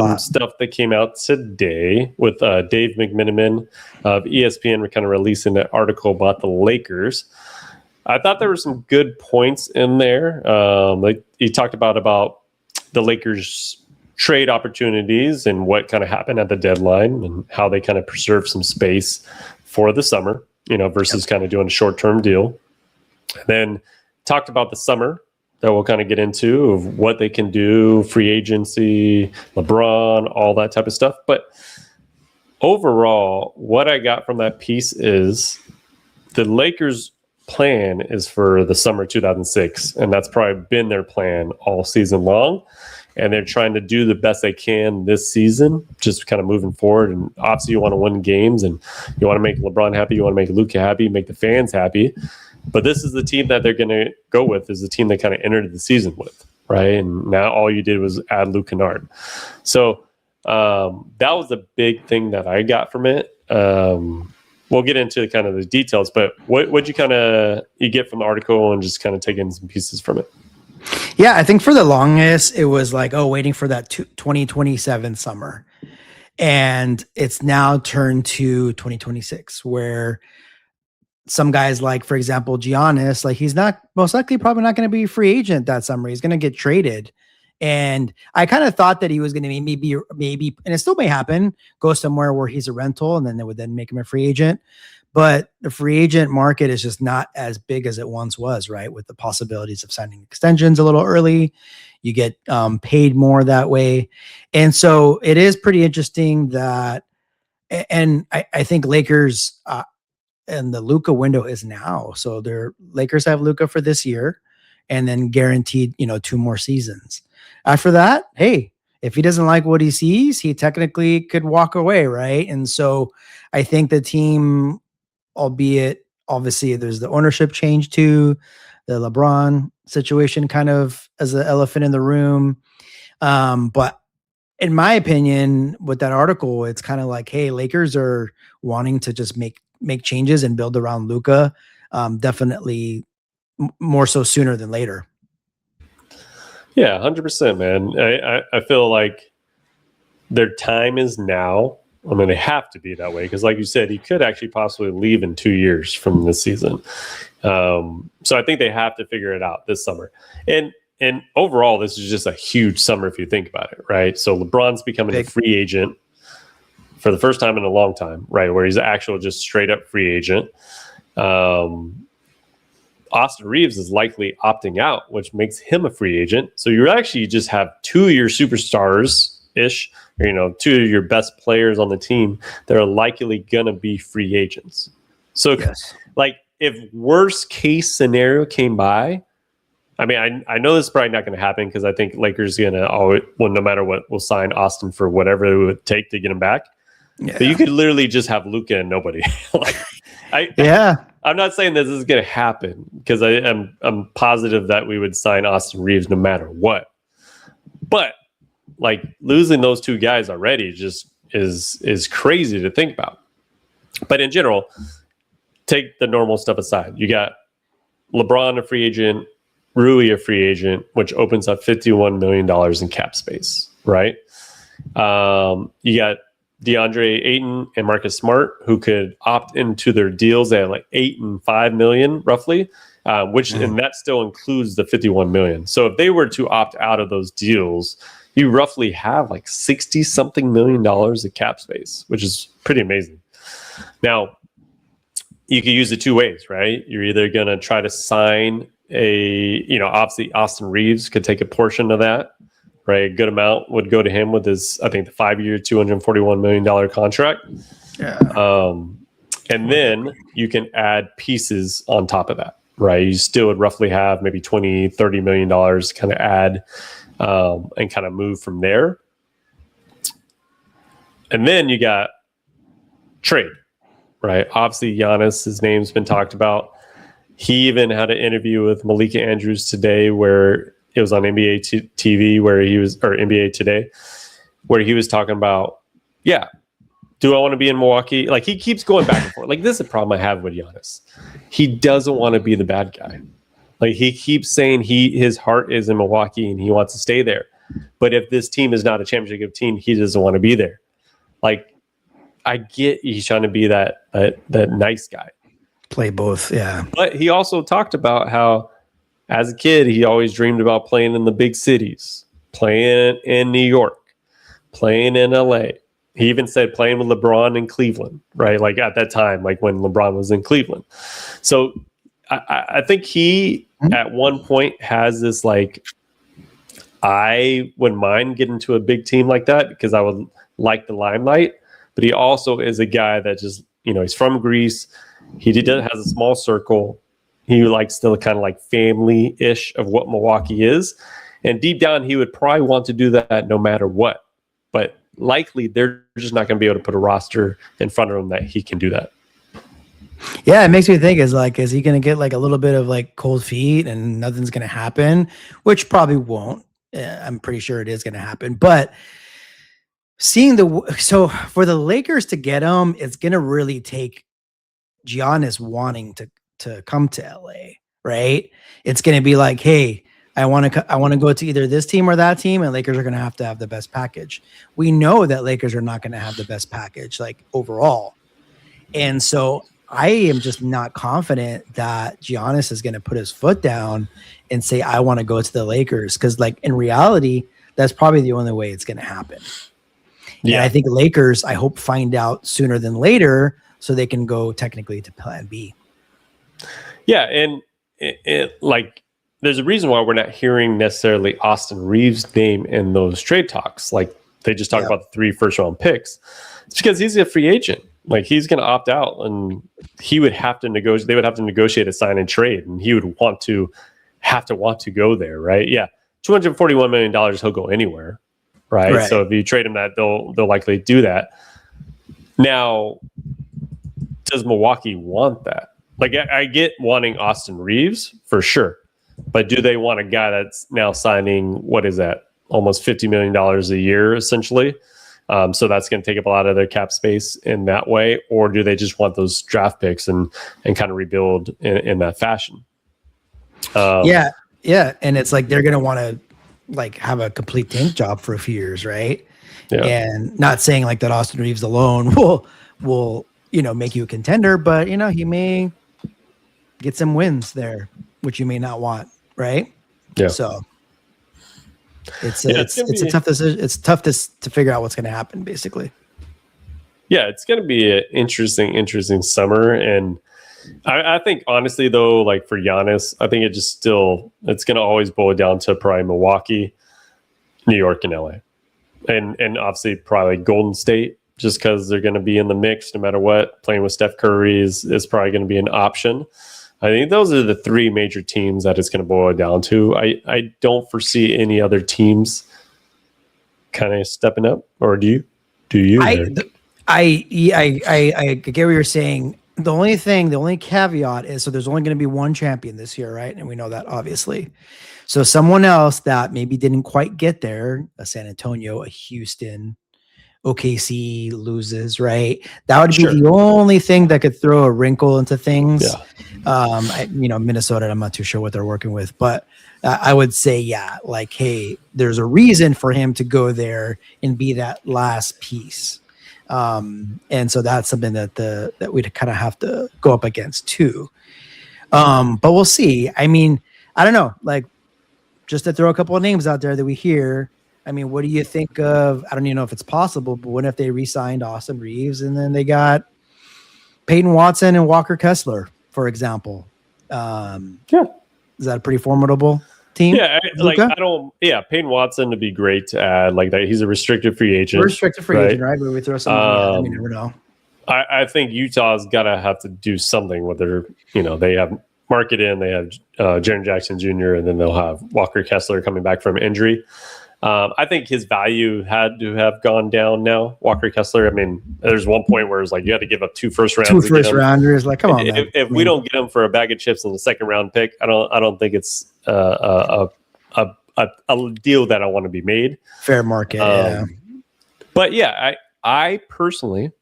some stuff that came out today with Dave McMenamin of ESPN kind of releasing an article about the Lakers. I thought there were some good points in there. Like he talked about the Lakers trade opportunities and what kind of happened at the deadline and how they kind of preserve some space for the summer, versus kind of doing a short-term deal. And then talked about the summer that we'll kind of get into of what they can do, free agency, LeBron, all that type of stuff. But overall, what I got from that piece is the Lakers' plan is for the summer 2006, and that's probably been their plan all season long. And they're trying to do the best they can this season, just kind of moving forward. And obviously, you want to win games, and you want to make LeBron happy, you want to make Luka happy, make the fans happy. But this is the team that they're going to go with, is the team they kind of entered the season with, right? And now all you did was add Luka Doncic. So that was the big thing that I got from it. We'll get into kind of the details, but what'd you get from the article and just kind of take in some pieces from it? Yeah, I think for the longest, it was like, waiting for that 2027 summer. And it's now turned to 2026, where some guys, like, for example, Giannis, like, he's not most likely probably not going to be a free agent that summer. He's going to get traded. And I kind of thought that he was going to maybe, and it still may happen, go somewhere where he's a rental, and then they would then make him a free agent. But the free agent market is just not as big as it once was, right? With the possibilities of signing extensions a little early, you get paid more that way. And so it is pretty interesting that, and I think Lakers and the Luka window is now. So Lakers have Luka for this year and then guaranteed, 2 more seasons. After that, hey, if he doesn't like what he sees, he technically could walk away, right? And so I think the team, albeit obviously there's the ownership change too, the LeBron situation kind of as an elephant in the room. But in my opinion, with that article, it's kind of like, hey, Lakers are wanting to just make changes and build around Luka. Definitely more so sooner than later. Yeah, 100%, man. I feel like their time is now. I mean, they have to be that way because, like you said, he could actually possibly leave in 2 years from this season. So I think they have to figure it out this summer. And overall, this is just a huge summer if you think about it, right? So LeBron's becoming a free agent for the first time in a long time, right? Where he's actual just straight up free agent. Austin Reaves is likely opting out, which makes him a free agent. So you actually just have 2 of your superstars-ish, or, 2 of your best players on the team that are likely going to be free agents. So, if worst case scenario came by, I mean, I know this is probably not going to happen because I think Lakers going to always, no matter what, will sign Austin for whatever it would take to get him back. Yeah. But you could literally just have Luka and nobody. I'm not saying that this is going to happen because I'm positive that we would sign Austin Reaves no matter what. But like losing those 2 guys already just is crazy to think about. But in general, take the normal stuff aside. You got LeBron a free agent, Rui a free agent, which opens up $51 million in cap space, right? You got DeAndre Ayton and Marcus Smart, who could opt into their deals at like $8 and $5 million roughly, and that still includes the $51 million. So if they were to opt out of those deals, you roughly have like $60-something million of cap space, which is pretty amazing. Now, you can use it 2 ways, right? You're either going to try to sign obviously Austin Reaves could take a portion of that. Right, a good amount would go to him with his, I think, the 5-year, $241 million contract. Yeah. And then you can add pieces on top of that, right? You still would roughly have maybe $20-30 million to kind of add and kind of move from there. And then you got trade, right? Obviously, Giannis, his name's been talked about. He even had an interview with Malika Andrews today where it was on NBA TV or NBA Today, where he was talking about, do I want to be in Milwaukee? Like, he keeps going back and forth. Like, this is a problem I have with Giannis. He doesn't want to be the bad guy. Like, he keeps saying his heart is in Milwaukee and he wants to stay there. But if this team is not a championship team, he doesn't want to be there. Like, I get he's trying to be that nice guy. Play both, yeah. But he also talked about how, as a kid, he always dreamed about playing in the big cities, playing in New York, playing in LA. He even said playing with LeBron in Cleveland, right? Like at that time, like when LeBron was in Cleveland. So I think he, at one point, has this like, I wouldn't mind getting to a big team like that because I would like the limelight. But he also is a guy that just, he's from Greece. He has a small circle. He likes the kind of like family-ish of what Milwaukee is. And deep down, he would probably want to do that no matter what. But likely, they're just not going to be able to put a roster in front of him that he can do that. Yeah, it makes me think, is he going to get like a little bit of like cold feet and nothing's going to happen, which probably won't. I'm pretty sure it is going to happen. But so for the Lakers to get him, it's going to really take Giannis wanting to come to LA, right? It's going to be like, hey, I want to go to either this team or that team, and Lakers are going to have the best package. We know that Lakers are not going to have the best package, like overall. And so I am just not confident that Giannis is going to put his foot down and say, I want to go to the Lakers. Because like in reality, that's probably the only way it's going to happen. Yeah. And I think Lakers, I hope, find out sooner than later so they can go technically to plan B. Yeah. And it like, there's a reason why we're not hearing necessarily Austin Reaves' name in those trade talks. Like they just talk about the 3 first-round picks. It's because he's a free agent. Like he's going to opt out, and he would have to negotiate. They would have to negotiate a sign and trade, and he would want to go there, right? Yeah, $241 million. He'll go anywhere, right? So if you trade him, that they'll likely do that. Now, does Milwaukee want that? Like I get wanting Austin Reaves for sure. But do they want a guy that's now signing, what is that, almost $50 million a year, essentially? So that's going to take up a lot of their cap space in that way. Or do they just want those draft picks and kind of rebuild in that fashion? Yeah. And it's like they're going to want to like have a complete tank job for a few years, right? Yeah. And not saying like that Austin Reaves alone will make you a contender, but, he may get some wins there, which you may not want, right? Yeah. So it's a tough decision. It's tough to figure out what's going to happen, basically. Yeah, it's going to be an interesting summer, and I think honestly though, like for Giannis, I think it's going to always boil down to probably Milwaukee, New York, and LA, and obviously probably Golden State, just because they're going to be in the mix no matter what. Playing with Steph Curry is probably going to be an option. I think those are the 3 major teams that it's going to boil down to. I don't foresee any other teams kind of stepping up, or do you? I get what you're saying. The only caveat is, so there's only going to be one champion this year, right? And we know that, obviously. So someone else that maybe didn't quite get there, a San Antonio, a Houston, OKC loses, right? That would be the only thing that could throw a wrinkle into things. Yeah. Minnesota, I'm not too sure what they're working with, but I would say, like, hey, there's a reason for him to go there and be that last piece. And so that's something that we'd kind of have to go up against too. But we'll see. I mean, I don't know, like, just to throw a couple of names out there that we hear. I mean, what do you think of, I don't even know if it's possible, but what if they re-signed Austin Reaves and then they got Peyton Watson and Walker Kessler, for example? Is that a pretty formidable team? Yeah, Peyton Watson would be great to add like that. He's a restricted free agent. Agent, right? Where we throw something, you never know. I think Utah's got to have to do something with their, they have Marketed, they have Jaren Jackson Jr., and then they'll have Walker Kessler coming back from injury. I think his value had to have gone down now. Walker Kessler, I mean, there's one point where it's like you had to give up 2 first rounds. 2 first rounders, like, come on, man. If we don't get him for a bag of chips in the 2nd round pick, I don't think it's a deal that I want to be made. Fair market, yeah. But yeah, I personally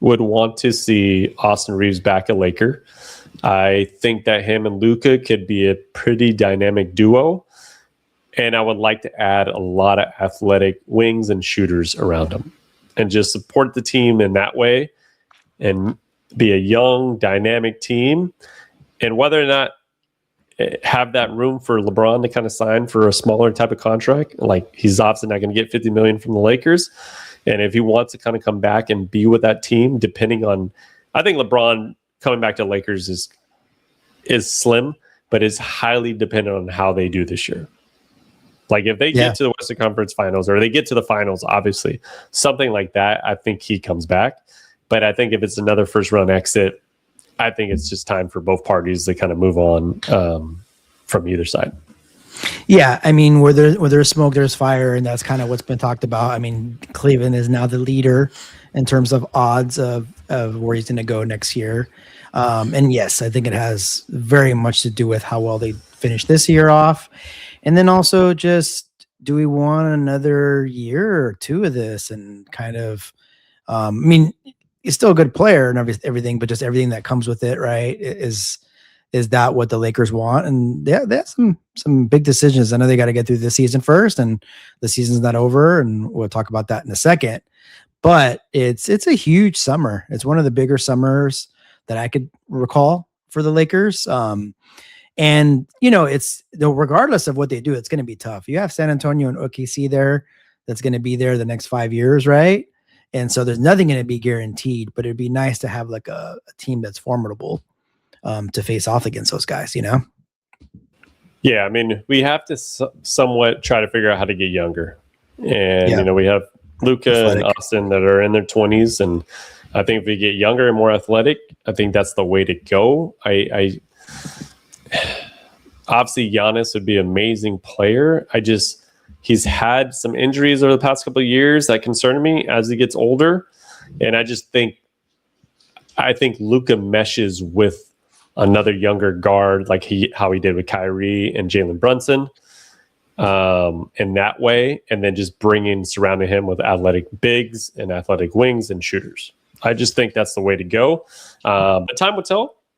would want to see Austin Reaves back a Laker. I think that him and Luka could be a pretty dynamic duo. And I would like to add a lot of athletic wings and shooters around him and just support the team in that way and be a young, dynamic team. And whether or not have that room for LeBron to kind of sign for a smaller type of contract, like he's obviously not going to get $50 million from the Lakers. And if he wants to kind of come back and be with that team, depending on, I think LeBron coming back to the Lakers is slim, but is highly dependent on how they do this year. Like if they get to the Western Conference Finals or they get to the finals, obviously something like that, I think he comes back. But I think if it's another first round exit, I think it's just time for both parties to kind of move on from either side. Yeah, I mean, where there's smoke, there's fire, and that's kind of what's been talked about. I mean, Cleveland is now the leader in terms of odds of where he's going to go next year. And yes, I think it has very much to do with how well they finish this year off. And then also just, do we want another year or two of this and kind of, I mean, he's still a good player and everything, but just everything that comes with it, right? Is that what the Lakers want? And they have some big decisions. I know they got to get through this season first, and the season's not over, and we'll talk about that in a second. But it's a huge summer. It's one of the bigger summers that I could recall for the Lakers. And it's regardless of what they do, it's going to be tough. You have San Antonio and OKC there that's going to be there the next 5 years, right? And so there's nothing going to be guaranteed, but it'd be nice to have like a team that's formidable to face off against those guys, Yeah, I mean, we have to somewhat try to figure out how to get younger. And, we have Luka and Austin that are in their 20s. And I think if we get younger and more athletic, I think that's the way to go. I obviously Giannis would be an amazing player. He's had some injuries over the past couple of years that concern me as he gets older. And I think Luka meshes with another younger guard, like how he did with Kyrie and Jalen Brunson in that way. And then just surrounding him with athletic bigs and athletic wings and shooters. I just think that's the way to go. But time will tell.